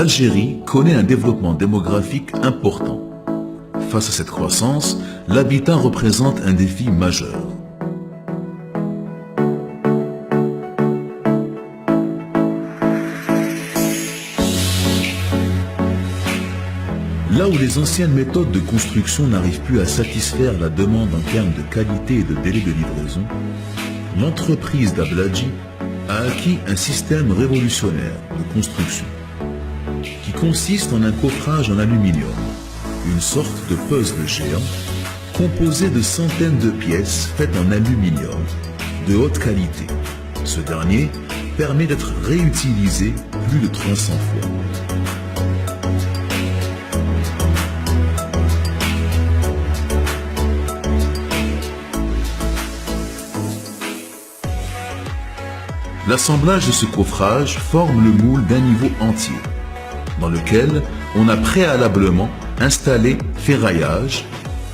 l'Algérie connaît un développement démographique important. Face à cette croissance, l'habitat représente un défi majeur. Là où les anciennes méthodes de construction n'arrivent plus à satisfaire la demande en termes de qualité et de délai de livraison, l'entreprise d'Abladji a acquis un système révolutionnaire de construction qui consiste en un coffrage en aluminium, une sorte de puzzle géant composé de centaines de pièces faites en aluminium de haute qualité. Ce dernier permet d'être réutilisé plus de 300 fois. L'assemblage de ce coffrage forme le moule d'un niveau entier, dans lequel on a préalablement installé ferraillage,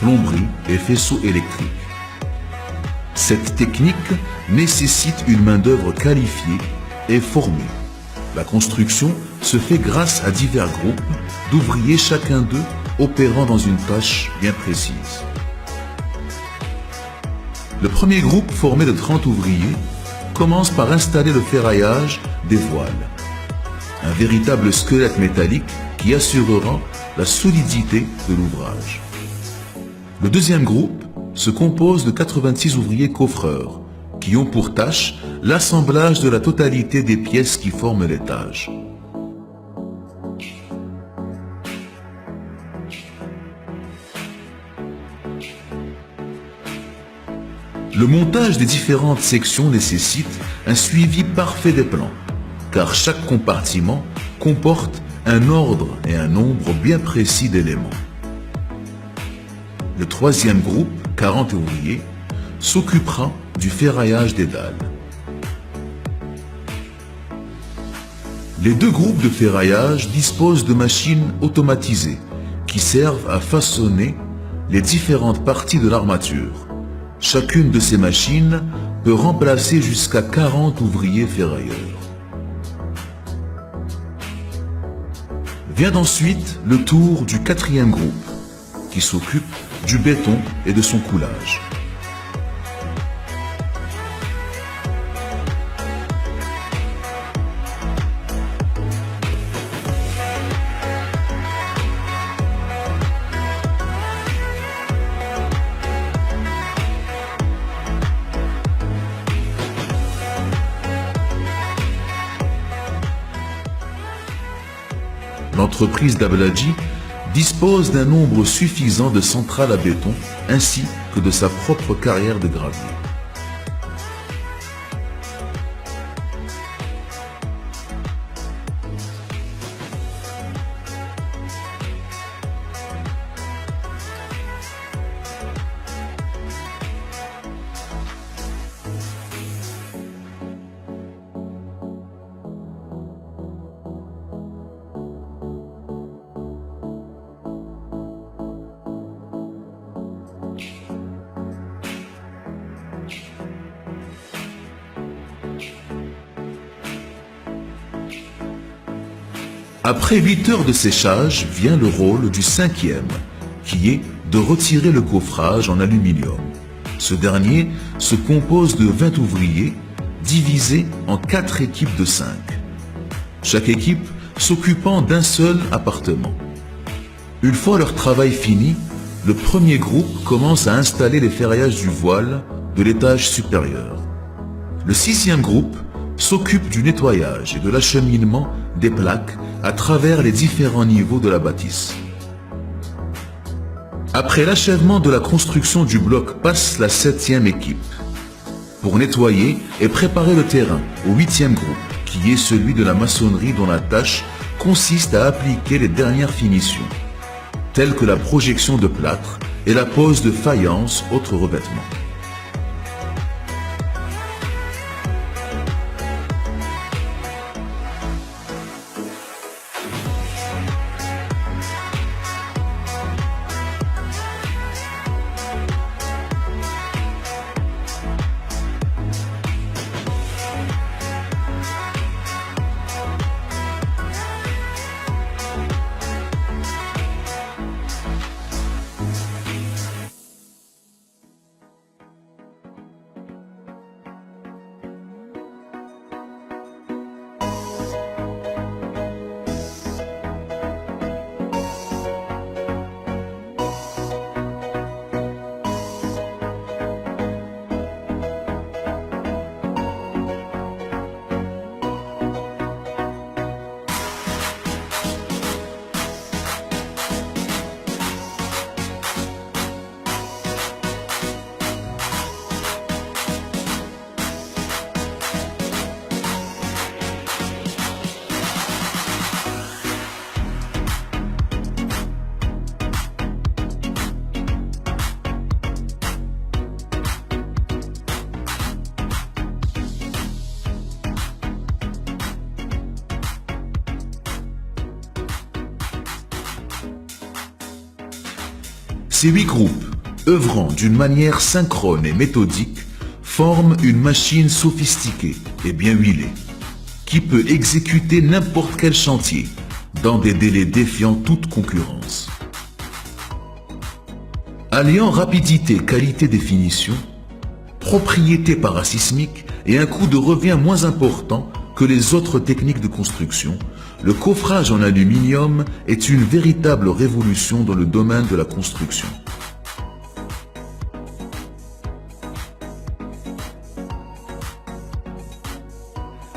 plomberie et faisceaux électriques. Cette technique nécessite une main-d'œuvre qualifiée et formée. La construction se fait grâce à divers groupes d'ouvriers, chacun d'eux opérant dans une tâche bien précise. Le premier groupe, formé de 30 ouvriers, commence par installer le ferraillage des voiles, un véritable squelette métallique qui assurera la solidité de l'ouvrage. Le deuxième groupe se compose de 86 ouvriers coffreurs qui ont pour tâche l'assemblage de la totalité des pièces qui forment l'étage. Le montage des différentes sections nécessite un suivi parfait des plans, car chaque compartiment comporte un ordre et un nombre bien précis d'éléments. Le troisième groupe, 40 ouvriers, s'occupera du ferraillage des dalles. Les deux groupes de ferraillage disposent de machines automatisées qui servent à façonner les différentes parties de l'armature. Chacune de ces machines peut remplacer jusqu'à 40 ouvriers ferrailleurs. Vient ensuite le tour du quatrième groupe, qui s'occupe du béton et de son coulage. L'entreprise d'Abladji dispose d'un nombre suffisant de centrales à béton ainsi que de sa propre carrière de gravier. Après 8 heures de séchage vient le rôle du cinquième, qui est de retirer le coffrage en aluminium. Ce dernier se compose de 20 ouvriers divisés en 4 équipes de 5. Chaque équipe s'occupant d'un seul appartement. Une fois leur travail fini, le premier groupe commence à installer les ferraillages du voile de l'étage supérieur. Le sixième groupe s'occupe du nettoyage et de l'acheminement des plaques à travers les différents niveaux de la bâtisse. Après l'achèvement de la construction du bloc passe la 7e équipe pour nettoyer et préparer le terrain au 8e groupe, qui est celui de la maçonnerie dont la tâche consiste à appliquer les dernières finitions, telles que la projection de plâtre et la pose de faïence, autres revêtements. Ces 8 groupes, œuvrant d'une manière synchrone et méthodique, forment une machine sophistiquée et bien huilée, qui peut exécuter n'importe quel chantier dans des délais défiant toute concurrence. Alliant rapidité, qualité, définition, propriété parasismique et un coût de revient moins important que les autres techniques de construction, le coffrage en aluminium est une véritable révolution dans le domaine de la construction.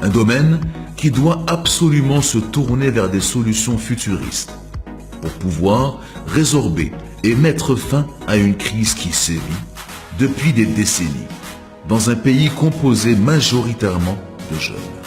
Un domaine qui doit absolument se tourner vers des solutions futuristes pour pouvoir résorber et mettre fin à une crise qui sévit depuis des décennies dans un pays composé majoritairement de jeunes.